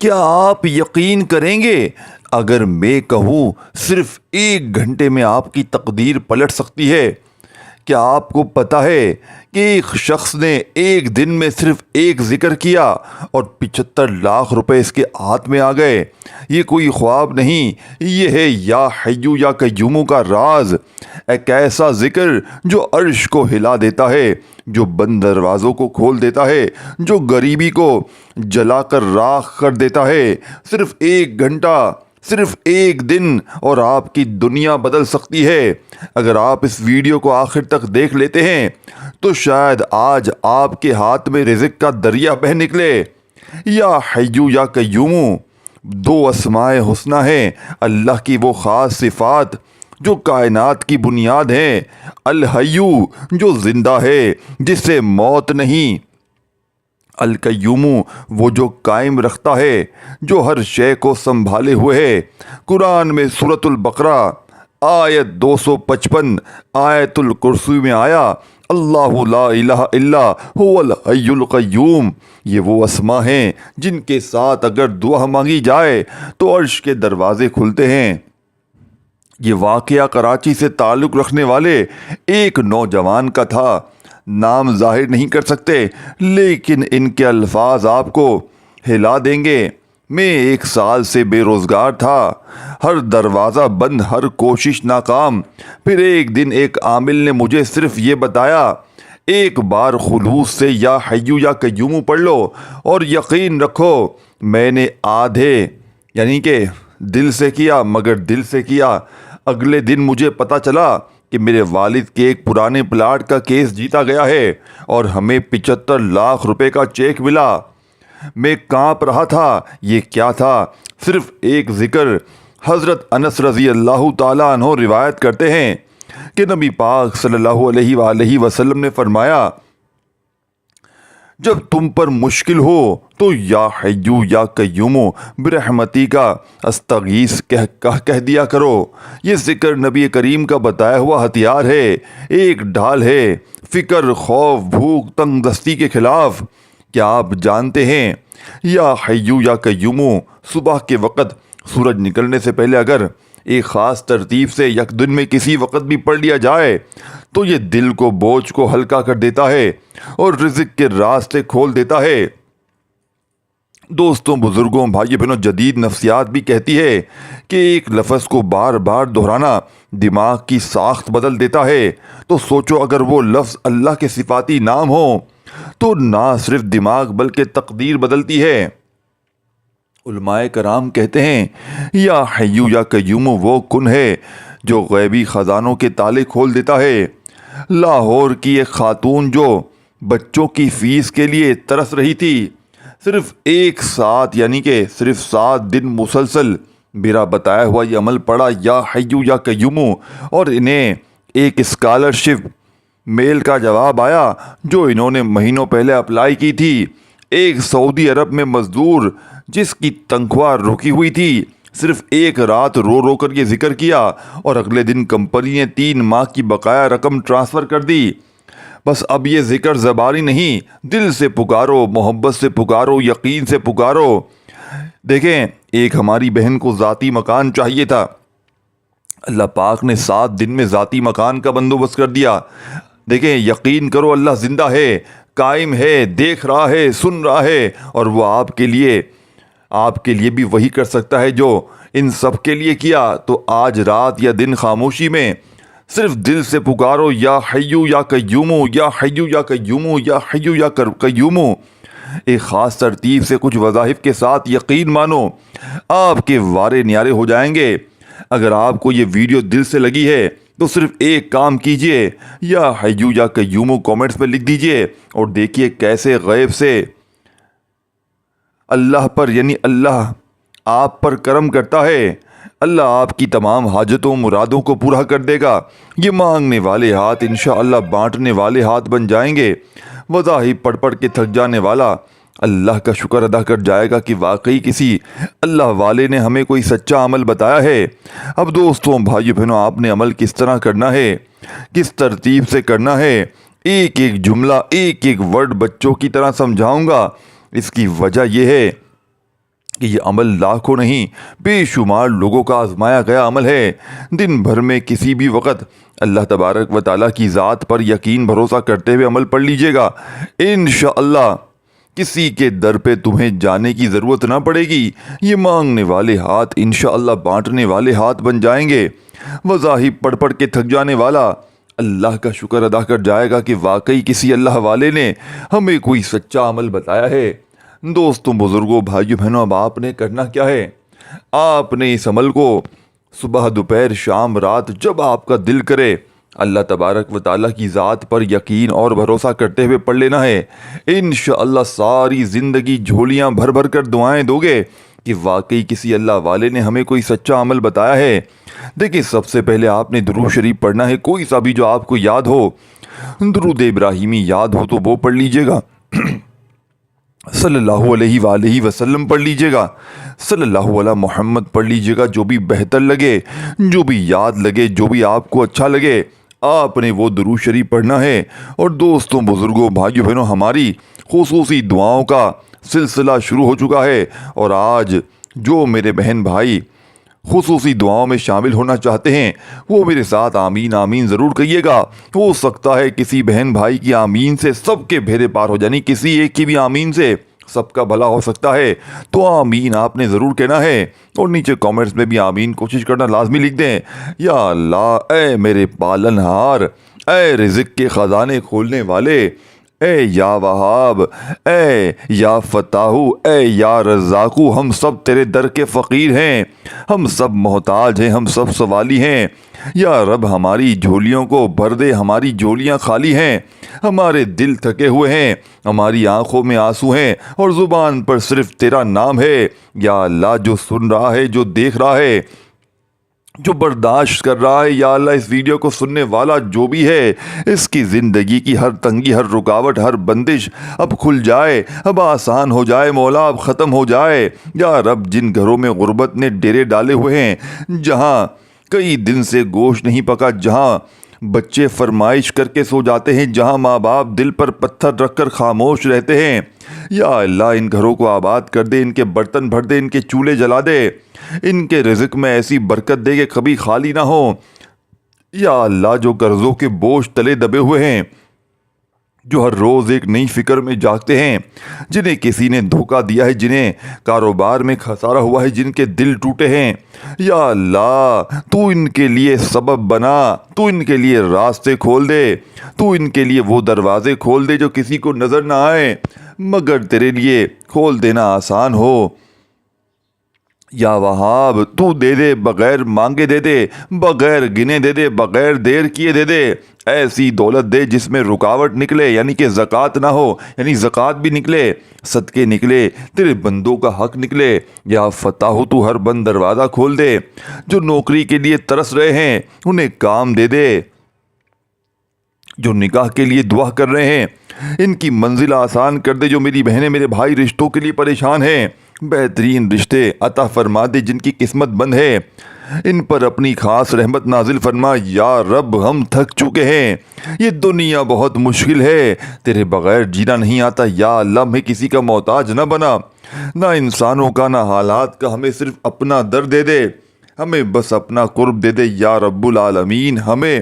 کیا آپ یقین کریں گے اگر میں کہوں صرف 1 گھنٹے میں آپ کی تقدیر پلٹ سکتی ہے؟ کیا آپ کو پتہ ہے کہ ایک شخص نے ایک دن میں صرف ایک ذکر کیا اور 75 لاکھ روپے اس کے ہاتھ میں آ گئے؟ یہ کوئی خواب نہیں، یہ ہے یا حیو یا قیوم کا راز، ایک ایسا ذکر جو عرش کو ہلا دیتا ہے، جو بند دروازوں کو کھول دیتا ہے، جو غریبی کو جلا کر راکھ کر دیتا ہے۔ صرف 1 گھنٹہ، صرف 1 دن اور آپ کی دنیا بدل سکتی ہے۔ اگر آپ اس ویڈیو کو آخر تک دیکھ لیتے ہیں تو شاید آج آپ کے ہاتھ میں رزق کا دریا بہہ نکلے۔ یا حیو یا قیوم 2 اسماء حسنی ہیں، اللہ کی وہ خاص صفات جو کائنات کی بنیاد ہیں۔ الحیو جو زندہ ہے، جس سے موت نہیں، القیوم وہ جو قائم رکھتا ہے، جو ہر شے کو سنبھالے ہوئے ہے۔ قرآن میں سورۃ البقرہ آیت 255 آیت الکرسی میں آیا، اللہ لا الہ الا هو الحی القیوم۔ یہ وہ اسماء ہیں جن کے ساتھ اگر دعا مانگی جائے تو عرش کے دروازے کھلتے ہیں۔ یہ واقعہ کراچی سے تعلق رکھنے والے ایک نوجوان کا تھا۔ نام ظاہر نہیں کر سکتے، لیکن ان کے الفاظ آپ کو ہلا دیں گے۔ میں 1 سال سے بے روزگار تھا، ہر دروازہ بند، ہر کوشش ناکام۔ پھر ایک دن ایک عامل نے مجھے صرف یہ بتایا، ایک بار خلوص سے یا حیو یا قیوم پڑھ لو اور یقین رکھو۔ میں نے آدھے یعنی کہ دل سے کیا، مگر دل سے کیا۔ اگلے دن مجھے پتہ چلا کہ میرے والد کے ایک پرانے پلاٹ کا کیس جیتا گیا ہے اور ہمیں 75 لاکھ روپے کا چیک ملا۔ میں کانپ رہا تھا۔ یہ کیا تھا؟ صرف ایک ذکر۔ حضرت انس رضی اللہ تعالیٰ عنہ روایت کرتے ہیں کہ نبی پاک صلی اللہ علیہ وآلہ وسلم نے فرمایا، جب تم پر مشکل ہو تو یا حیو یا قیوم برحمتی کا استغیث کہہ دیا کرو۔ یہ ذکر نبی کریم کا بتایا ہوا ہتھیار ہے، ایک ڈھال ہے فکر، خوف، بھوک، تنگ دستی کے خلاف۔ کیا آپ جانتے ہیں یا حیو یا قیوم صبح کے وقت سورج نکلنے سے پہلے اگر ایک خاص ترتیب سے یک دن میں کسی وقت بھی پڑھ لیا جائے تو یہ دل کو بوجھ کو ہلکا کر دیتا ہے اور رزق کے راستے کھول دیتا ہے۔ دوستوں، بزرگوں، بھائی بہنوں، جدید نفسیات بھی کہتی ہے کہ ایک لفظ کو بار بار دہرانا دماغ کی ساخت بدل دیتا ہے۔ تو سوچو اگر وہ لفظ اللہ کے صفاتی نام ہو تو نہ صرف دماغ بلکہ تقدیر بدلتی ہے۔ علماء کرام کہتے ہیں یا حیو یا قیوم وہ کن ہے جو غیبی خزانوں کے تالے کھول دیتا ہے۔ لاہور کی ایک خاتون جو بچوں کی فیس کے لیے ترس رہی تھی، صرف 1 یعنی کہ صرف 7 دن مسلسل میرا بتایا ہوا یہ عمل پڑا یا حیو یا قیوم، اور انہیں ایک اسکالرشپ میل کا جواب آیا جو انہوں نے مہینوں پہلے اپلائی کی تھی۔ ایک سعودی عرب میں مزدور جس کی تنخواہ رکی ہوئی تھی، صرف 1 رات رو رو کر یہ ذکر کیا اور اگلے دن کمپنی نے 3 ماہ کی بقایا رقم ٹرانسفر کر دی۔ بس اب یہ ذکر زبانی نہیں، دل سے پکارو، محبت سے پکارو، یقین سے پکارو۔ دیکھیں، ایک ہماری بہن کو ذاتی مکان چاہیے تھا، اللہ پاک نے 7 دن میں ذاتی مکان کا بندوبست کر دیا۔ دیکھیں، یقین کرو اللہ زندہ ہے، قائم ہے، دیکھ رہا ہے، سن رہا ہے، اور وہ آپ کے لیے بھی وہی کر سکتا ہے جو ان سب کے لیے کیا۔ تو آج رات یا دن خاموشی میں صرف دل سے پکارو یا حیو یا قیوم، یا حیو یا قیوم، یا حیو یا قیوم۔ ایک خاص ترتیب سے کچھ وظائف کے ساتھ یقین مانو، آپ کے وارے نیارے ہو جائیں گے۔ اگر آپ کو یہ ویڈیو دل سے لگی ہے تو صرف ایک کام کیجئے، یا حیو یا قیوم کومنٹس میں لکھ دیجئے اور دیکھیے کیسے غیب سے اللہ پر یعنی اللہ آپ پر کرم کرتا ہے۔ اللہ آپ کی تمام حاجتوں مرادوں کو پورا کر دے گا۔ یہ مانگنے والے ہاتھ انشاءاللہ بانٹنے والے ہاتھ بن جائیں گے۔ وظائف پڑھ پڑھ کے تھک جانے والا اللہ کا شکر ادا کر جائے گا کہ واقعی کسی اللہ والے نے ہمیں کوئی سچا عمل بتایا ہے۔ اب دوستوں، بھائیو بہنوں، آپ نے عمل کس طرح کرنا ہے، کس ترتیب سے کرنا ہے، ایک ایک جملہ، ایک ایک ورڈ بچوں کی طرح سمجھاؤں گا۔ اس کی وجہ یہ ہے کہ یہ عمل لاکھوں نہیں بے شمار لوگوں کا آزمایا گیا عمل ہے۔ دن بھر میں کسی بھی وقت اللہ تبارک و تعالیٰ کی ذات پر یقین بھروسہ کرتے ہوئے عمل پڑھ لیجئے گا، انشاءاللہ کسی کے در پہ تمہیں جانے کی ضرورت نہ پڑے گی۔ یہ مانگنے والے ہاتھ انشاءاللہ بانٹنے والے ہاتھ بن جائیں گے۔ وظائف پڑھ پڑھ کے تھک جانے والا اللہ کا شکر ادا کر جائے گا کہ واقعی کسی اللہ والے نے ہمیں کوئی سچا عمل بتایا ہے۔ دوستوں، بزرگوں، بھائیوں، بہنوں، اب آپ نے کرنا کیا ہے؟ آپ نے اس عمل کو صبح، دوپہر، شام، رات جب آپ کا دل کرے اللہ تبارک و تعالیٰ کی ذات پر یقین اور بھروسہ کرتے ہوئے پڑھ لینا ہے۔ انشاءاللہ ساری زندگی جھولیاں بھر بھر کر دعائیں دو گے کہ واقعی کسی اللہ والے نے ہمیں کوئی سچا عمل بتایا ہے۔ دیکھیں، سب سے پہلے آپ نے درود شریف پڑھنا ہے، کوئی سا بھی جو آپ کو یاد ہو۔ درود ابراہیمی یاد ہو تو وہ پڑھ لیجئے گا، صلی اللہ علیہ وآلہ وسلم پڑھ لیجئے گا، صلی اللہ علیہ محمد پڑھ لیجئے گا، جو بھی بہتر لگے، جو بھی یاد لگے، جو بھی آپ کو اچھا لگے، آپ نے وہ درود شریف پڑھنا ہے۔ اور دوستوں، بزرگوں، بھائیوں، بہنوں، ہماری خصوصی دعاؤں کا سلسلہ شروع ہو چکا ہے، اور آج جو میرے بہن بھائی خصوصی دعاؤں میں شامل ہونا چاہتے ہیں وہ میرے ساتھ آمین آمین ضرور کہیے گا۔ ہو سکتا ہے کسی بہن بھائی کی آمین سے سب کے بھیدے پار ہو جائیں، کسی ایک کی بھی آمین سے سب کا بھلا ہو سکتا ہے، تو آمین آپ نے ضرور کہنا ہے۔ اور نیچے کامنٹس میں بھی آمین کوشش کرنا لازمی لکھ دیں۔ یا اللہ، اے میرے پالن ہار، اے رزق کے خزانے کھولنے والے، اے یا وہاب، اے یا فتاحو، اے یا رزاقو، ہم سب تیرے در کے فقیر ہیں، ہم سب محتاج ہیں، ہم سب سوالی ہیں۔ یا رب، ہماری جھولیوں کو بھر دے، ہماری جھولیاں خالی ہیں، ہمارے دل تھکے ہوئے ہیں، ہماری آنکھوں میں آنسو ہیں، اور زبان پر صرف تیرا نام ہے۔ یا اللہ، جو سن رہا ہے، جو دیکھ رہا ہے، جو برداشت کر رہا ہے، یا اللہ اس ویڈیو کو سننے والا جو بھی ہے، اس کی زندگی کی ہر تنگی، ہر رکاوٹ، ہر بندش اب کھل جائے، اب آسان ہو جائے مولا، اب ختم ہو جائے۔ یا رب، جن گھروں میں غربت نے ڈیرے ڈالے ہوئے ہیں، جہاں کئی دن سے گوشت نہیں پکا، جہاں بچے فرمائش کر کے سو جاتے ہیں، جہاں ماں باپ دل پر پتھر رکھ کر خاموش رہتے ہیں، یا اللہ ان گھروں کو آباد کر دے، ان کے برتن بھر دے، ان کے چولہے جلا دے، ان کے رزق میں ایسی برکت دے کہ کبھی خالی نہ ہو۔ یا اللہ، جو قرضوں کے بوجھ تلے دبے ہوئے ہیں، جو ہر روز ایک نئی فکر میں جاگتے ہیں، جنہیں کسی نے دھوکہ دیا ہے، جنہیں کاروبار میں خسارہ ہوا ہے، جن کے دل ٹوٹے ہیں، یا اللہ تو ان کے لیے سبب بنا، تو ان کے لیے راستے کھول دے، تو ان کے لیے وہ دروازے کھول دے جو کسی کو نظر نہ آئے مگر تیرے لیے کھول دینا آسان ہو۔ یا وہاب، تو دے دے، بغیر مانگے دے دے، بغیر گنے دے دے، بغیر دیر کیے دے دے، ایسی دولت دے جس میں رکاوٹ نکلے، یعنی کہ زکوٰۃ نہ ہو، یعنی زکوٰۃ بھی نکلے، صدقے نکلے، تیرے بندوں کا حق نکلے۔ یا فتاح، تو ہر بند دروازہ کھول دے، جو نوکری کے لیے ترس رہے ہیں انہیں کام دے دے، جو نکاح کے لیے دعا کر رہے ہیں ان کی منزل آسان کر دے، جو میری بہنیں، میرے بھائی رشتوں کے لیے پریشان ہیں بہترین رشتے عطا فرما دے، جن کی قسمت بند ہے ان پر اپنی خاص رحمت نازل فرما۔ یا رب، ہم تھک چکے ہیں، یہ دنیا بہت مشکل ہے، تیرے بغیر جینا نہیں آتا۔ یا اللہ، ہمیں کسی کا محتاج نہ بنا، نہ انسانوں کا، نہ حالات کا، ہمیں صرف اپنا درد دے دے، ہمیں بس اپنا قرب دے دے۔ یا رب العالمین، ہمیں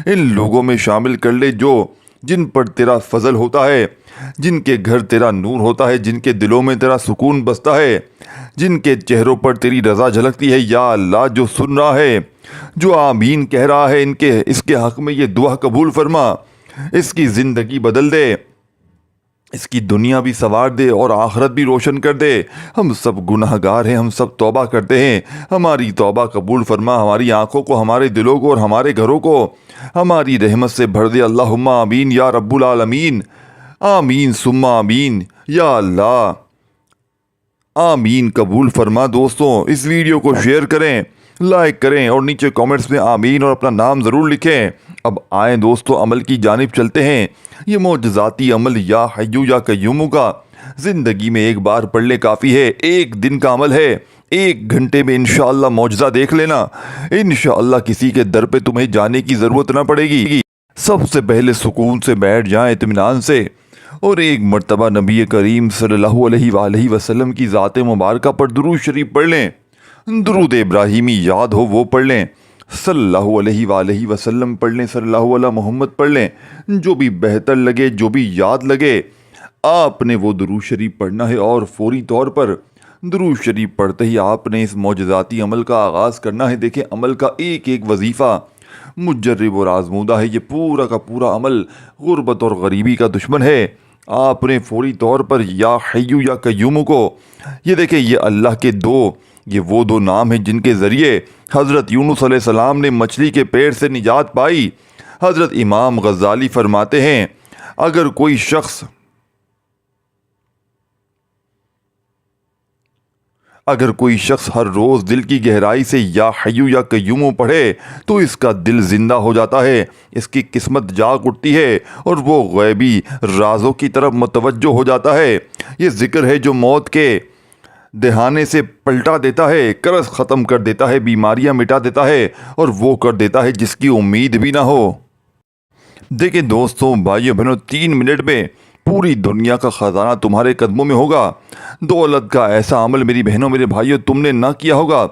ان لوگوں میں شامل کر لے جو جن پر تیرا فضل ہوتا ہے، جن کے گھر تیرا نور ہوتا ہے، جن کے دلوں میں تیرا سکون بستا ہے، جن کے چہروں پر تیری رضا جھلکتی ہے۔ یا اللہ، جو سن رہا ہے، جو آمین کہہ رہا ہے، اس کے حق میں یہ دعا قبول فرما، اس کی زندگی بدل دے، اس کی دنیا بھی سنوار دے اور آخرت بھی روشن کر دے۔ ہم سب گناہ گار ہیں، ہم سب توبہ کرتے ہیں، ہماری توبہ قبول فرما، ہماری آنکھوں کو، ہمارے دلوں کو اور ہمارے گھروں کو ہماری رحمت سے بھر دے۔ اللہم آمین یا رب العالمین، آمین ثم آمین۔ یا اللہ، آمین قبول فرما۔ دوستوں، اس ویڈیو کو شیئر کریں، لائک کریں اور نیچے کامنٹس میں آمین اور اپنا نام ضرور لکھیں۔ اب آئیں دوستو، عمل کی جانب چلتے ہیں۔ یہ معجزاتی عمل یا حیو یا قیوم کا زندگی میں ایک بار پڑھ لے کافی ہے، ایک دن کا عمل ہے، 1 گھنٹے میں انشاءاللہ معجزہ دیکھ لینا۔ انشاءاللہ کسی کے در پہ تمہیں جانے کی ضرورت نہ پڑے گی۔ سب سے پہلے سکون سے بیٹھ جائیں، اطمینان سے، اور ایک مرتبہ نبی کریم صلی اللہ علیہ وآلہ وسلم کی ذات مبارکہ پر درود شریف پڑھ لیں، درود ابراہیمی یاد ہو وہ پڑھ لیں، صلی اللہ علیہ وآلہ وسلم پڑھ لیں، صلی اللہ علیہ محمد پڑھ لیں، جو بھی بہتر لگے، جو بھی یاد لگے آپ نے وہ درود شریف پڑھنا ہے، اور فوری طور پر درود شریف پڑھتے ہی آپ نے اس معجزاتی عمل کا آغاز کرنا ہے۔ دیکھیں عمل کا ایک ایک وظیفہ مجرب اور آزمودہ ہے، یہ پورا کا پورا عمل غربت اور غریبی کا دشمن ہے۔ آپ نے فوری طور پر یا حیو یا قیوم کو، یہ دیکھیں یہ اللہ کے وہ دو نام ہیں جن کے ذریعے حضرت یونس علیہ السلام نے مچھلی کے پیٹ سے نجات پائی۔ حضرت امام غزالی فرماتے ہیں اگر کوئی شخص ہر روز دل کی گہرائی سے یا حیو یا قیوم پڑھے تو اس کا دل زندہ ہو جاتا ہے، اس کی قسمت جاگ اٹھتی ہے اور وہ غیبی رازوں کی طرف متوجہ ہو جاتا ہے۔ یہ ذکر ہے جو موت کے دہانے سے پلٹا دیتا ہے، قرض ختم کر دیتا ہے، بیماریاں مٹا دیتا ہے، اور وہ کر دیتا ہے جس کی امید بھی نہ ہو۔ دیکھیں دوستوں، بھائیو بہنوں، 3 منٹ میں پوری دنیا کا خزانہ تمہارے قدموں میں ہوگا۔ دولت کا ایسا عمل میری بہنوں میرے بھائیوں تم نے نہ کیا ہوگا۔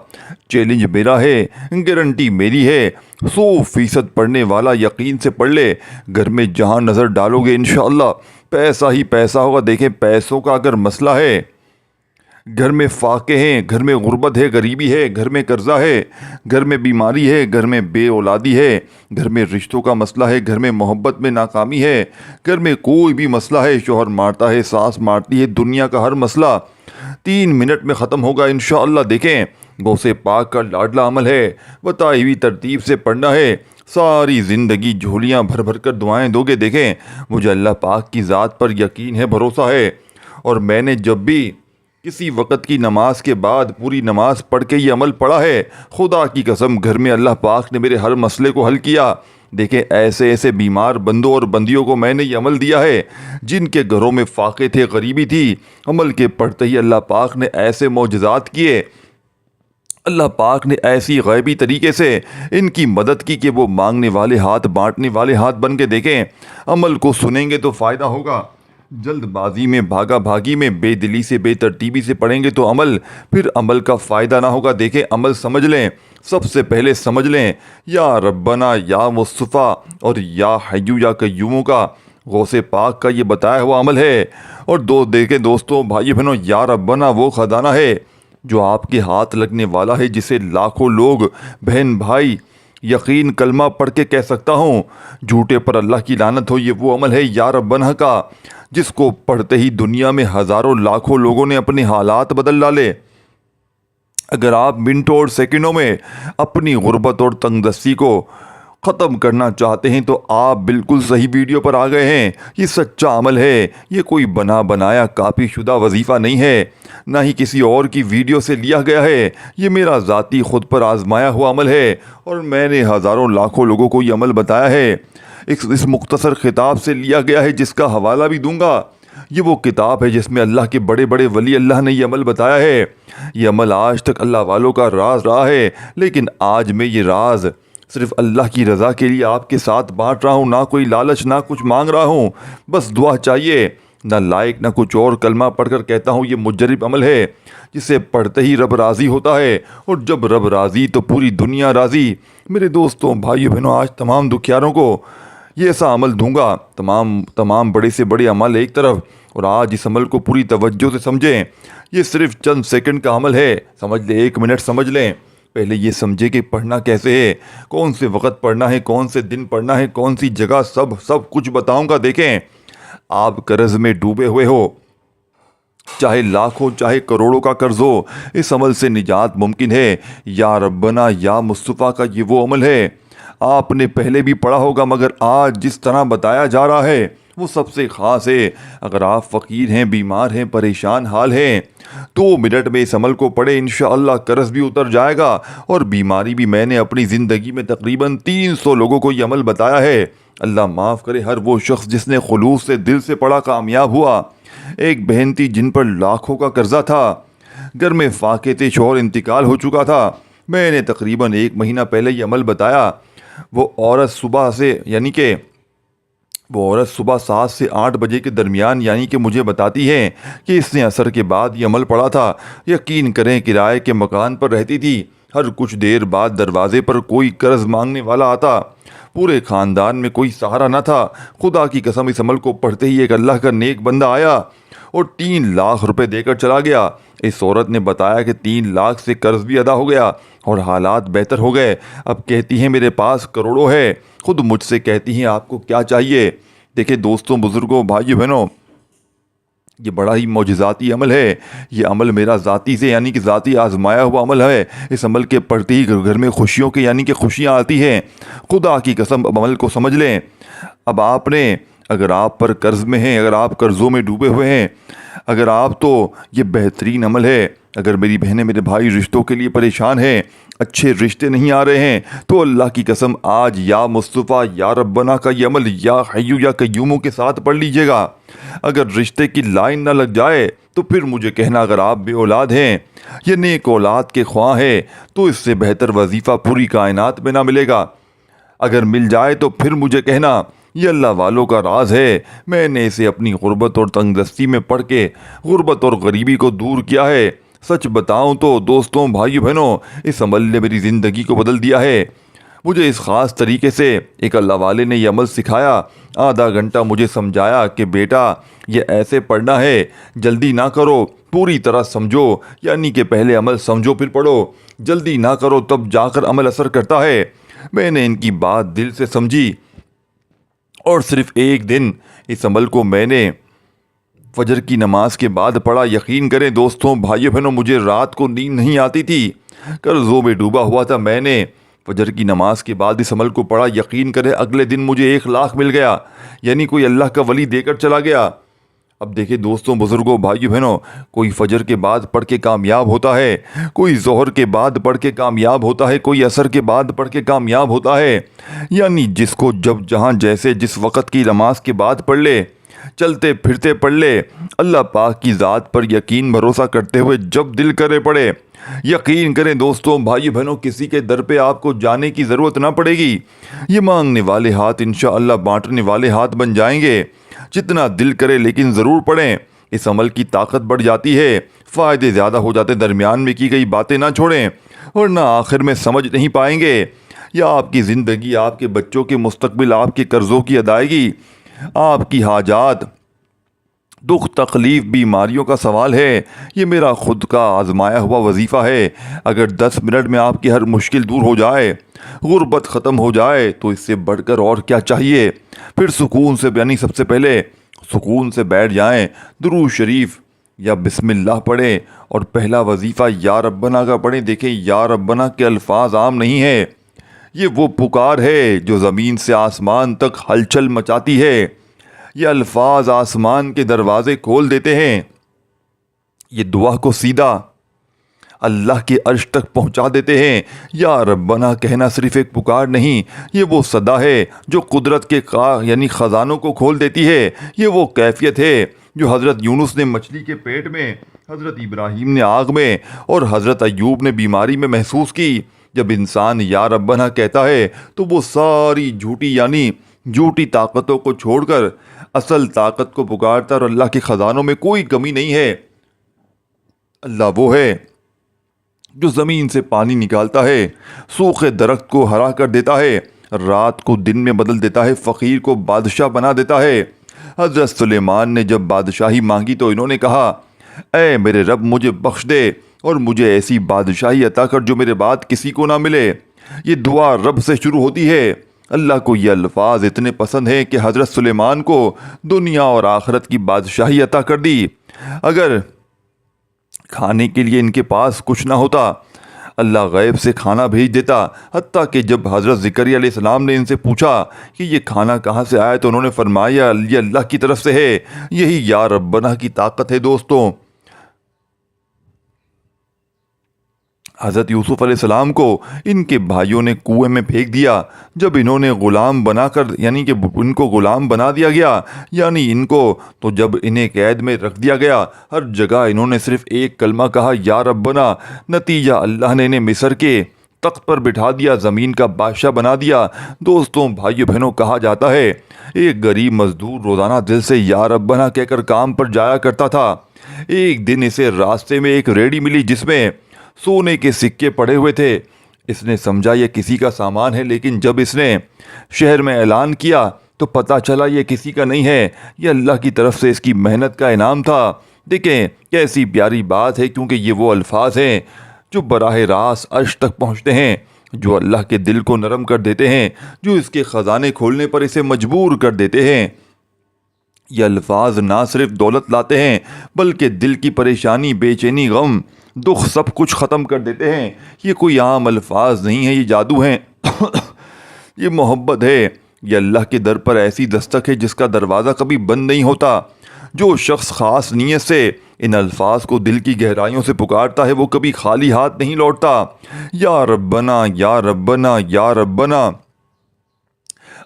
چیلنج میرا ہے، گارنٹی میری ہے، 100% پڑھنے والا یقین سے پڑھ لے، گھر میں جہاں نظر ڈالو گے انشاءاللہ پیسہ ہی پیسہ ہوگا۔ دیکھیں پیسوں کا اگر مسئلہ ہے، گھر میں فاقے ہیں، گھر میں غربت ہے، غریبی ہے، گھر میں قرضہ ہے، گھر میں بیماری ہے، گھر میں بے اولادی ہے، گھر میں رشتوں کا مسئلہ ہے، گھر میں محبت میں ناکامی ہے، گھر میں کوئی بھی مسئلہ ہے، شوہر مارتا ہے، ساس مارتی ہے، دنیا کا ہر مسئلہ 3 منٹ میں ختم ہوگا انشاءاللہ۔ دیکھیں غوث پاک کا لاڈلا عمل ہے، بتائی ہوئی ترتیب سے پڑھنا ہے، ساری زندگی جھولیاں بھر بھر کر دعائیں دو گے۔ دیکھیں مجھے اللہ پاک کی ذات پر یقین ہے، بھروسہ ہے، اور میں نے جب بھی کسی وقت کی نماز کے بعد پوری نماز پڑھ کے یہ عمل پڑھا ہے، خدا کی قسم گھر میں اللہ پاک نے میرے ہر مسئلے کو حل کیا۔ دیکھیں ایسے ایسے بیمار بندوں اور بندیوں کو میں نے یہ عمل دیا ہے جن کے گھروں میں فاقے تھے، غریبی تھی، عمل کے پڑھتے ہی اللہ پاک نے ایسے معجزات کیے، اللہ پاک نے ایسی غیبی طریقے سے ان کی مدد کی کہ وہ مانگنے والے ہاتھ بانٹنے والے ہاتھ بن کے۔ دیکھیں عمل کو سنیں گے تو فائدہ ہوگا، جلد بازی میں بھاگا بھاگی میں بے دلی سے بے ترتیبی سے پڑھیں گے تو پھر عمل کا فائدہ نہ ہوگا۔ دیکھیں عمل سمجھ لیں، سب سے پہلے سمجھ لیں یا ربنا یا مصطفیٰ اور یا حیو یا قیوم کا غوث پاک کا یہ بتایا ہوا عمل ہے۔ اور دیکھیں دوستوں بھائی بہنوں، یا ربنا وہ خزانہ ہے جو آپ کے ہاتھ لگنے والا ہے، جسے لاکھوں لوگ بہن بھائی یقین کلمہ پڑھ کے کہہ سکتا ہوں، جھوٹے پر اللہ کی لعنت ہو۔ یہ وہ عمل ہے یا ربنا کا جس کو پڑھتے ہی دنیا میں ہزاروں لاکھوں لوگوں نے اپنے حالات بدل ڈالے۔ اگر آپ منٹوں اور سیکنڈوں میں اپنی غربت اور تنگ دستی کو ختم کرنا چاہتے ہیں تو آپ بالکل صحیح ویڈیو پر آ گئے ہیں۔ یہ سچا عمل ہے، یہ کوئی بنایا کاپی شدہ وظیفہ نہیں ہے، نہ ہی کسی اور کی ویڈیو سے لیا گیا ہے۔ یہ میرا ذاتی خود پر آزمایا ہوا عمل ہے، اور میں نے ہزاروں لاکھوں لوگوں کو یہ عمل بتایا ہے۔ اس مختصر خطاب سے لیا گیا ہے جس کا حوالہ بھی دوں گا۔ یہ وہ کتاب ہے جس میں اللہ کے بڑے بڑے ولی اللہ نے یہ عمل بتایا ہے۔ یہ عمل آج تک اللہ والوں کا راز رہا ہے، لیکن آج میں یہ راز صرف اللہ کی رضا کے لیے آپ کے ساتھ بانٹ رہا ہوں، نہ کوئی لالچ، نہ کچھ مانگ رہا ہوں، بس دعا چاہیے، نہ لائق نہ کچھ اور۔ کلمہ پڑھ کر کہتا ہوں یہ مجرب عمل ہے جسے پڑھتے ہی رب راضی ہوتا ہے، اور جب رب راضی تو پوری دنیا راضی۔ میرے دوستوں بھائیو بہنوں، آج تمام دکھیاروں کو یہ ایسا عمل دوں گا، تمام بڑے سے بڑے عمل ایک طرف، اور آج اس عمل کو پوری توجہ سے سمجھیں۔ یہ صرف چند سیکنڈ کا عمل ہے، سمجھ لیں، 1 منٹ سمجھ لیں۔ پہلے یہ سمجھے کہ پڑھنا کیسے ہے، کون سے وقت پڑھنا ہے، کون سے دن پڑھنا ہے، کون سی جگہ، سب کچھ بتاؤں گا۔ دیکھیں آپ قرض میں ڈوبے ہوئے ہو، چاہے لاکھوں چاہے کروڑوں کا قرض ہو، اس عمل سے نجات ممکن ہے۔ یا ربنا یا مصطفیٰ کا یہ وہ عمل ہے، آپ نے پہلے بھی پڑھا ہوگا، مگر آج جس طرح بتایا جا رہا ہے وہ سب سے خاص ہے۔ اگر آپ فقیر ہیں، بیمار ہیں، پریشان حال ہیں، 2 منٹ میں اس عمل کو پڑھے، انشاءاللہ قرض بھی اتر جائے گا اور بیماری بھی۔ میں نے اپنی زندگی میں تقریباً 300 لوگوں کو یہ عمل بتایا ہے۔ اللہ معاف کرے ہر وہ شخص جس نے خلوص سے دل سے پڑھا، کامیاب ہوا۔ ایک بہن تھی جن پر لاکھوں کا قرضہ تھا، گھر میں فاقے تھے، شوہر انتقال ہو چکا تھا۔ میں نے تقریباً 1 مہینہ پہلے یہ عمل بتایا۔ وہ عورت صبح سے یعنی کہ وہ عورت صبح 7 سے 8 بجے کے درمیان یعنی کہ مجھے بتاتی ہے کہ اس نے عصر کے بعد یہ عمل پڑھا تھا۔ یقین کریں کرائے کے مکان پر رہتی تھی۔ ہر کچھ دیر بعد دروازے پر کوئی قرض مانگنے والا آتا۔ پورے خاندان میں کوئی سہارا نہ تھا۔ خدا کی قسم اس عمل کو پڑھتے ہی ایک اللہ کا نیک بندہ آیا اور 3 لاکھ روپے دے کر چلا گیا۔ اس عورت نے بتایا کہ 3 لاکھ سے قرض بھی ادا ہو گیا اور حالات بہتر ہو گئے۔ اب کہتی ہیں میرے پاس کروڑوں ہے۔ خود مجھ سے کہتی ہیں آپ کو کیا چاہیے؟ دیکھیں دوستوں، بزرگوں، بھائیو بہنوں، یہ بڑا ہی معجزاتی عمل ہے۔ یہ عمل میرا ذاتی سے یعنی کہ ذاتی آزمایا ہوا عمل ہے۔ اس عمل کے پڑھتے ہی گھر میں خوشیوں کے یعنی کہ خوشیاں آتی ہیں۔ خدا کی قسم اب عمل کو سمجھ لیں۔ اب آپ نے اگر آپ پر قرض میں ہیں، اگر آپ قرضوں میں ڈوبے ہوئے ہیں، اگر آپ تو یہ بہترین عمل ہے۔ اگر میری بہنیں میرے بھائی رشتوں کے لیے پریشان ہیں، اچھے رشتے نہیں آ رہے ہیں، تو اللہ کی قسم آج یا مصطفیٰ یا ربنا کا یہ عمل یا حیو یا قیوموں کے ساتھ پڑھ لیجئے گا۔ اگر رشتے کی لائن نہ لگ جائے تو پھر مجھے کہنا۔ اگر آپ بے اولاد ہیں یا نیک اولاد کے خواہاں ہیں تو اس سے بہتر وظیفہ پوری کائنات میں نہ ملے گا۔ اگر مل جائے تو پھر مجھے کہنا۔ یہ اللہ والوں کا راز ہے۔ میں نے اسے اپنی غربت اور تنگ دستی میں پڑھ کے غربت اور غریبی کو دور کیا ہے۔ سچ بتاؤں تو دوستوں، بھائیو بہنوں، اس عمل نے میری زندگی کو بدل دیا ہے۔ مجھے اس خاص طریقے سے ایک اللہ والے نے یہ عمل سکھایا۔ آدھا گھنٹہ مجھے سمجھایا کہ بیٹا یہ ایسے پڑھنا ہے، جلدی نہ کرو، پوری طرح سمجھو، یعنی کہ پہلے عمل سمجھو پھر پڑھو، جلدی نہ کرو تب جا کر عمل اثر کرتا ہے۔ میں نے ان کی بات دل سے سمجھی اور صرف ایک دن اس عمل کو میں نے فجر کی نماز کے بعد پڑھا۔ یقین کریں دوستوں، بھائیو بہنوں، مجھے رات کو نیند نہیں آتی تھی، قرضوں میں ڈوبا ہوا تھا۔ میں نے فجر کی نماز کے بعد اس عمل کو پڑھا۔ یقین کریں اگلے دن مجھے 1 لاکھ مل گیا، یعنی کوئی اللہ کا ولی دے کر چلا گیا۔ اب دیکھیں دوستوں، بزرگوں، بھائیو بہنوں، کوئی فجر کے بعد پڑھ کے کامیاب ہوتا ہے، کوئی ظہر کے بعد پڑھ کے کامیاب ہوتا ہے، کوئی عصر کے بعد پڑھ کے کامیاب ہوتا ہے۔ یعنی جس کو جب جہاں جیسے جس وقت کی نماز کے بعد پڑھ لے، چلتے پھرتے پڑھ لے، اللہ پاک کی ذات پر یقین بھروسہ کرتے ہوئے جب دل کرے پڑھے۔ یقین کریں دوستوں، بھائی بہنوں، کسی کے در پہ آپ کو جانے کی ضرورت نہ پڑے گی۔ یہ مانگنے والے ہاتھ انشاءاللہ بانٹنے والے ہاتھ بن جائیں گے۔ جتنا دل کرے لیکن ضرور پڑھیں۔ اس عمل کی طاقت بڑھ جاتی ہے، فائدے زیادہ ہو جاتے۔ درمیان میں کی گئی باتیں نہ چھوڑیں ورنہ آخر میں سمجھ نہیں پائیں گے۔ یا آپ کی زندگی، آپ کے بچوں کے مستقبل، آپ کے قرضوں کی ادائیگی، آپ کی حاجات، دکھ تکلیف، بیماریوں کا سوال ہے۔ یہ میرا خود کا آزمایا ہوا وظیفہ ہے۔ اگر 10 منٹ میں آپ کی ہر مشکل دور ہو جائے، غربت ختم ہو جائے تو اس سے بڑھ کر اور کیا چاہیے؟ پھر سکون سے، یعنی سب سے پہلے سکون سے بیٹھ جائیں، درود شریف یا بسم اللہ پڑھیں اور پہلا وظیفہ یا ربنا کا پڑھیں۔ دیکھیں یا ربنا کے الفاظ عام نہیں ہے، یہ وہ پکار ہے جو زمین سے آسمان تک ہلچل مچاتی ہے۔ یہ الفاظ آسمان کے دروازے کھول دیتے ہیں۔ یہ دعا کو سیدھا اللہ کے عرش تک پہنچا دیتے ہیں۔ یا ربنا کہنا صرف ایک پکار نہیں، یہ وہ صدا ہے جو قدرت کے یعنی خزانوں کو کھول دیتی ہے۔ یہ وہ کیفیت ہے جو حضرت یونس نے مچھلی کے پیٹ میں، حضرت ابراہیم نے آگ میں اور حضرت ایوب نے بیماری میں محسوس کی۔ جب انسان یا ربنا کہتا ہے تو وہ ساری جھوٹی یعنی جھوٹی طاقتوں کو چھوڑ کر اصل طاقت کو پکارتا ہے، اور اللہ کے خزانوں میں کوئی کمی نہیں ہے۔ اللہ وہ ہے جو زمین سے پانی نکالتا ہے، سوکھے درخت کو ہرا کر دیتا ہے، رات کو دن میں بدل دیتا ہے، فقیر کو بادشاہ بنا دیتا ہے۔ حضرت سلیمان نے جب بادشاہی مانگی تو انہوں نے کہا، اے میرے رب مجھے بخش دے اور مجھے ایسی بادشاہی عطا کر جو میرے بعد کسی کو نہ ملے۔ یہ دعا رب سے شروع ہوتی ہے۔ اللہ کو یہ الفاظ اتنے پسند ہیں کہ حضرت سلیمان کو دنیا اور آخرت کی بادشاہی عطا کر دی۔ اگر کھانے کے لیے ان کے پاس کچھ نہ ہوتا، اللہ غیب سے کھانا بھیج دیتا۔ حتیٰ کہ جب حضرت زکریا علیہ السلام نے ان سے پوچھا کہ یہ کھانا کہاں سے آیا تو انہوں نے فرمایا یہ اللہ کی طرف سے ہے۔ یہی یا ربنا کی طاقت ہے دوستوں۔ حضرت یوسف علیہ السلام کو ان کے بھائیوں نے کنویں میں پھینک دیا۔ جب انہوں نے غلام بنا کر یعنی کہ ان کو غلام بنا دیا گیا، یعنی ان کو تو جب انہیں قید میں رکھ دیا گیا، ہر جگہ انہوں نے صرف ایک کلمہ کہا یا ربنا۔ نتیجہ اللہ نے انہیں مصر کے تخت پر بٹھا دیا، زمین کا بادشاہ بنا دیا۔ دوستوں بھائیوں بہنوں، کہا جاتا ہے ایک غریب مزدور روزانہ دل سے یا ربنا کہہ کر کام پر جایا کرتا تھا۔ ایک دن اسے راستے میں ایک ریڑھی ملی جس میں سونے کے سکے پڑے ہوئے تھے۔ اس نے سمجھا یہ کسی کا سامان ہے، لیکن جب اس نے شہر میں اعلان کیا تو پتہ چلا یہ کسی کا نہیں ہے، یہ اللہ کی طرف سے اس کی محنت کا انعام تھا۔ دیکھیں کیسی پیاری بات ہے، کیونکہ یہ وہ الفاظ ہیں جو براہ راست عرش تک پہنچتے ہیں، جو اللہ کے دل کو نرم کر دیتے ہیں، جو اس کے خزانے کھولنے پر اسے مجبور کر دیتے ہیں۔ یہ الفاظ نہ صرف دولت لاتے ہیں بلکہ دل کی پریشانی، بے چینی، غم، دکھ سب کچھ ختم کر دیتے ہیں۔ یہ کوئی عام الفاظ نہیں ہے، یہ جادو ہیں۔ یہ محبت ہے، یہ اللہ کے در پر ایسی دستک ہے جس کا دروازہ کبھی بند نہیں ہوتا۔ جو شخص خاص نیت سے ان الفاظ کو دل کی گہرائیوں سے پکارتا ہے وہ کبھی خالی ہاتھ نہیں لوٹتا۔ یا ربنا یا ربنا یا ربنا۔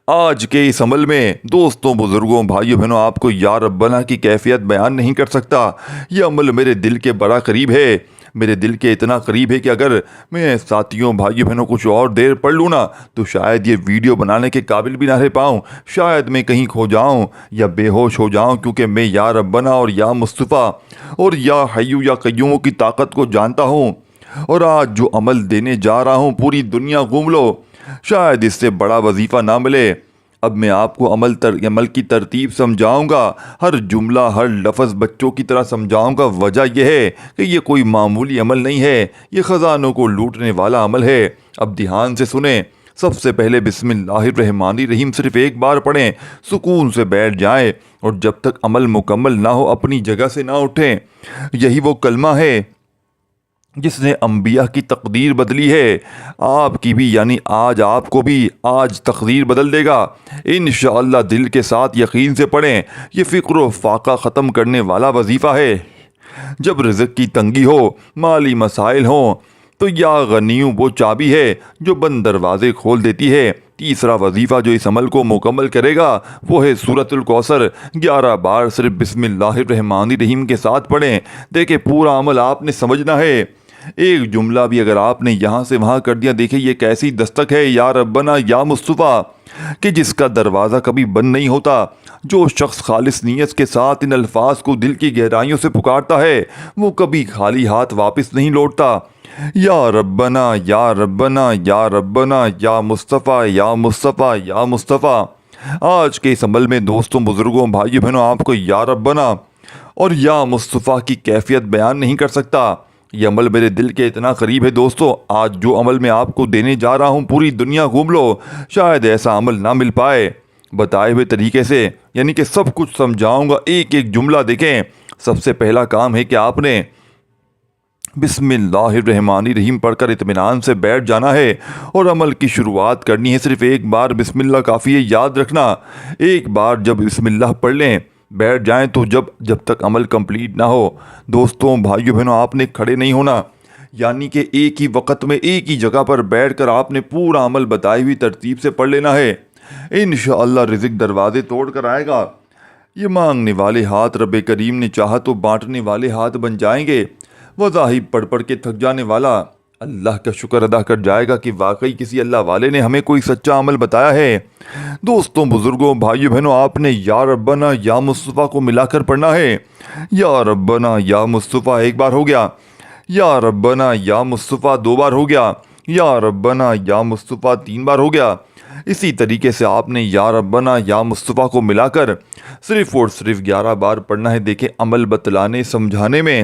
آج کے اس عمل میں دوستوں، بزرگوں، بھائیوں بہنوں، آپ کو یا ربنا کی کیفیت بیان نہیں کر سکتا۔ یہ عمل میرے دل کے بڑا قریب ہے، میرے دل کے اتنا قریب ہے کہ اگر میں ساتھیوں، بھائیوں بہنوں کچھ اور دیر پڑھ لوں نا تو شاید یہ ویڈیو بنانے کے قابل بھی نہ رہ پاؤں، شاید میں کہیں کھو جاؤں یا بے ہوش ہو جاؤں، کیونکہ میں یا ربنا اور یا مصطفیٰ اور یا حیو یا قیوم کی طاقت کو جانتا ہوں۔ اور آج جو عمل دینے جا رہا ہوں، پوری دنیا گھوم لو، شاید اس سے بڑا وظیفہ نہ ملے۔ اب میں آپ کو عمل کی ترتیب سمجھاؤں گا، ہر جملہ، ہر لفظ بچوں کی طرح سمجھاؤں گا۔ وجہ یہ ہے کہ یہ کوئی معمولی عمل نہیں ہے، یہ خزانوں کو لوٹنے والا عمل ہے۔ اب دھیان سے سنیں۔ سب سے پہلے بسم اللہ الرحمن الرحیم صرف ایک بار پڑھیں، سکون سے بیٹھ جائیں اور جب تک عمل مکمل نہ ہو اپنی جگہ سے نہ اٹھیں۔ یہی وہ کلمہ ہے جس نے انبیاء کی تقدیر بدلی ہے، آپ کی بھی، یعنی آج آپ کو بھی آج تقدیر بدل دے گا انشاءاللہ۔ دل کے ساتھ یقین سے پڑھیں، یہ فکر و فاقہ ختم کرنے والا وظیفہ ہے۔ جب رزق کی تنگی ہو، مالی مسائل ہوں تو یا غنیوں وہ چابی ہے جو بند دروازے کھول دیتی ہے۔ تیسرا وظیفہ جو اس عمل کو مکمل کرے گا وہ ہے سورۃ الکوثر۔ 11 بار صرف بسم اللہ الرحمن الرحیم کے ساتھ پڑھیں۔ دیکھیں پورا عمل آپ نے سمجھنا ہے، ایک جملہ بھی اگر آپ نے یہاں سے وہاں کر دیا، دیکھیں یہ کیسی دستک ہے، یا ربنا یا مصطفیٰ، کہ جس کا دروازہ کبھی بند نہیں ہوتا۔ جو شخص خالص نیت کے ساتھ ان الفاظ کو دل کی گہرائیوں سے پکارتا ہے وہ کبھی خالی ہاتھ واپس نہیں لوٹتا۔ یا ربنا یا ربنا یا ربنا یا مصطفیٰ یا مصطفیٰ یا مصطفیٰ۔ آج کے اس عمل میں دوستوں، بزرگوں، بھائیوں بہنوں، آپ کو یا ربنا اور یا مصطفیٰ کی کیفیت بیان نہیں کر سکتا۔ یہ عمل میرے دل کے اتنا قریب ہے دوستو، آج جو عمل میں آپ کو دینے جا رہا ہوں پوری دنیا گھوم لو، شاید ایسا عمل نہ مل پائے بتائے ہوئے طریقے سے، یعنی کہ سب کچھ سمجھاؤں گا ایک ایک جملہ۔ دیکھیں سب سے پہلا کام ہے کہ آپ نے بسم اللہ الرحمن الرحیم پڑھ کر اطمینان سے بیٹھ جانا ہے اور عمل کی شروعات کرنی ہے۔ صرف ایک بار بسم اللہ کافی ہے، یاد رکھنا۔ ایک بار جب بسم اللہ پڑھ لیں بیٹھ جائیں تو جب تک عمل کمپلیٹ نہ ہو دوستوں، بھائیوں بہنوں، آپ نے کھڑے نہیں ہونا، یعنی کہ ایک ہی وقت میں ایک ہی جگہ پر بیٹھ کر آپ نے پورا عمل بتائی ہوئی ترتیب سے پڑھ لینا ہے۔ انشاءاللہ رزق دروازے توڑ کر آئے گا۔ یہ مانگنے والے ہاتھ رب کریم نے چاہا تو بانٹنے والے ہاتھ بن جائیں گے۔ وظائف پڑھ پڑھ کے تھک جانے والا اللہ کا شکر ادا کر جائے گا کہ واقعی کسی اللہ والے نے ہمیں کوئی سچا عمل بتایا ہے۔ دوستوں، بزرگوں، بھائیوں بہنوں، آپ نے یا ربنا یا مصطفیٰ کو ملا کر پڑھنا ہے۔ یا ربنا یا مصطفیٰ ایک بار ہو گیا، یا ربنا یا مصطفیٰ 2 بار ہو گیا، یا ربنا یا مصطفیٰ 3 بار ہو گیا۔ اسی طریقے سے آپ نے یا ربنا یا مصطفیٰ کو ملا کر صرف اور صرف 11 بار پڑھنا ہے۔ دیکھیں عمل بتلانے سمجھانے میں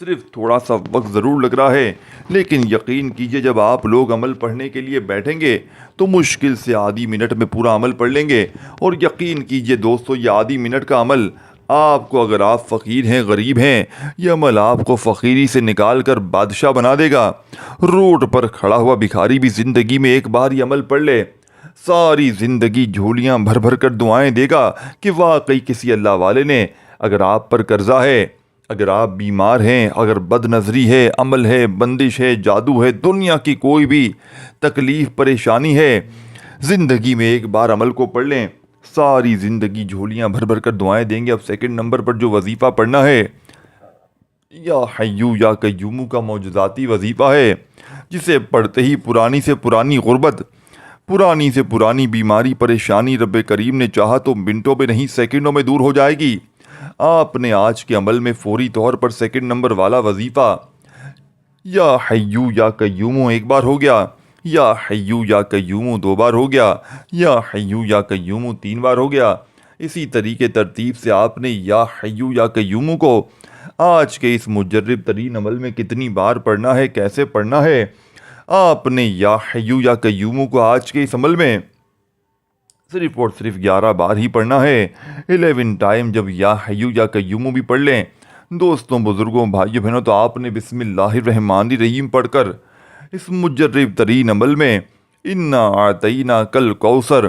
صرف تھوڑا سا وقت ضرور لگ رہا ہے، لیکن یقین کیجئے جب آپ لوگ عمل پڑھنے کے لیے بیٹھیں گے تو مشکل سے آدھی منٹ میں پورا عمل پڑھ لیں گے۔ اور یقین کیجئے دوستو، یہ آدھی منٹ کا عمل آپ کو، اگر آپ فقیر ہیں، غریب ہیں، یہ عمل آپ کو فقیری سے نکال کر بادشاہ بنا دے گا۔ روڈ پر کھڑا ہوا بھکاری بھی زندگی میں ایک بار یہ عمل پڑھ لے، ساری زندگی جھولیاں بھر بھر کر دعائیں دے گا کہ واقعی کسی اللہ والے نے، اگر آپ پر قرضہ ہے، اگر آپ بیمار ہیں، اگر بد نظری ہے، عمل ہے، بندش ہے، جادو ہے، دنیا کی کوئی بھی تکلیف پریشانی ہے، زندگی میں ایک بار عمل کو پڑھ لیں، ساری زندگی جھولیاں بھر بھر کر دعائیں دیں گے۔ اب سیکنڈ نمبر پر جو وظیفہ پڑھنا ہے یا حیو یا قیوم کا معجزاتی وظیفہ ہے، جسے پڑھتے ہی پرانی سے پرانی غربت، پرانی سے پرانی بیماری، پریشانی رب کریم نے چاہا تو منٹوں میں نہیں سیکنڈوں میں دور ہو جائے گی۔ آپ نے آج کے عمل میں فوری طور پر سیکنڈ نمبر والا وظیفہ یا حیو یا قیوم ایک بار ہو گیا، یا حیو یا قیوم دو بار ہو گیا، یا حیو یا قیوم تین بار ہو گیا۔ اسی طریقے ترتیب سے آپ نے یا حیو یا قیوم کو آج کے اس مجرب ترین عمل میں کتنی بار پڑھنا ہے، کیسے پڑھنا ہے؟ آپ نے یا حیو یا قیوم کو آج کے اس عمل میں صرف اور صرف 11 بار ہی پڑھنا ہے۔ 11 ٹائم جب یا حیو یا قیوم بھی پڑھ لیں دوستوں، بزرگوں، بھائیوں، بہنوں، تو آپ نے بسم اللہ الرحمن الرحیم پڑھ کر اس مجرب ترین عمل میں انا اعطینا کل کوثر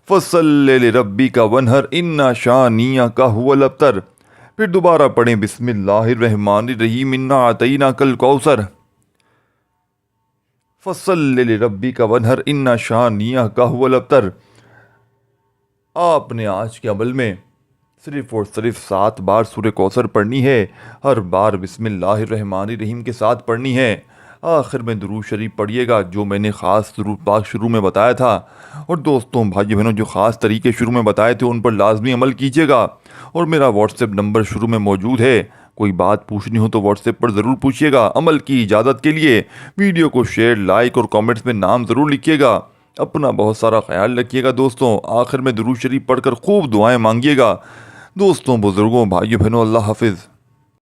فصلی لربک وانحر انا شانیک هو الابتر۔ پھر دوبارہ پڑھیں بسم اللہ الرحمن الرحیم انا اعطینا کل کوثر فصلی لربک وانحر انا شانیک هو الابتر۔ آپ نے آج کے عمل میں صرف اور صرف 7 بار سورہ کوثر پڑھنی ہے، ہر بار بسم اللہ الرحمن الرحیم کے ساتھ پڑھنی ہے۔ آخر میں درود شریف پڑھیے گا، جو میں نے خاص درود پاک شروع میں بتایا تھا، اور دوستوں، بھائیو، بہنوں، جو خاص طریقے شروع میں بتائے تھے ان پر لازمی عمل کیجیے گا۔ اور میرا واٹس ایپ نمبر شروع میں موجود ہے، کوئی بات پوچھنی ہو تو واٹس ایپ پر ضرور پوچھیے گا۔ عمل کی اجازت کے لیے ویڈیو کو شیئر، لائک اور کامنٹس میں نام ضرور لکھیے گا۔ اپنا بہت سارا خیال رکھیے گا دوستوں۔ آخر میں درود شریف پڑھ کر خوب دعائیں مانگیے گا۔ دوستوں، بزرگوں، بھائیوں، بہنوں، اللہ حافظ۔